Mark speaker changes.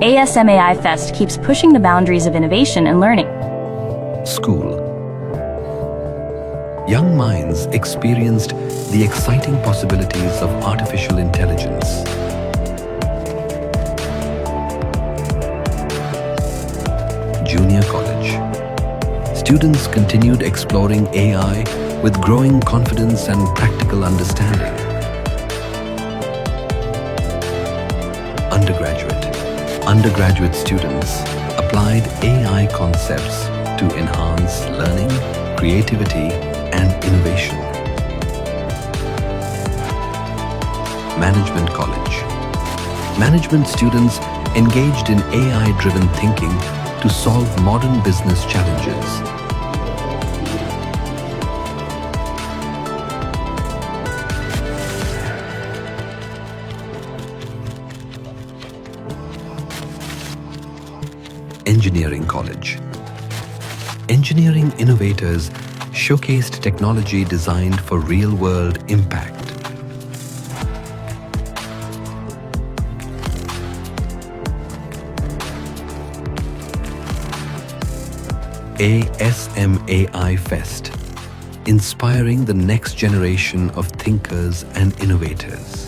Speaker 1: ASM AI Fest keeps pushing the boundaries of innovation and learning.
Speaker 2: School. Young minds experienced the exciting possibilities of artificial intelligence. Junior college. Students continued exploring AI with growing confidence and practical understanding. Undergraduate students applied AI concepts to enhance learning, creativity, and innovation. Management college. Management students engaged in AI-driven thinking to solve modern business challenges. Engineering college. Engineering innovators showcased technology designed for real-world impact. ASM AI Fest, inspiring the next generation of thinkers and innovators.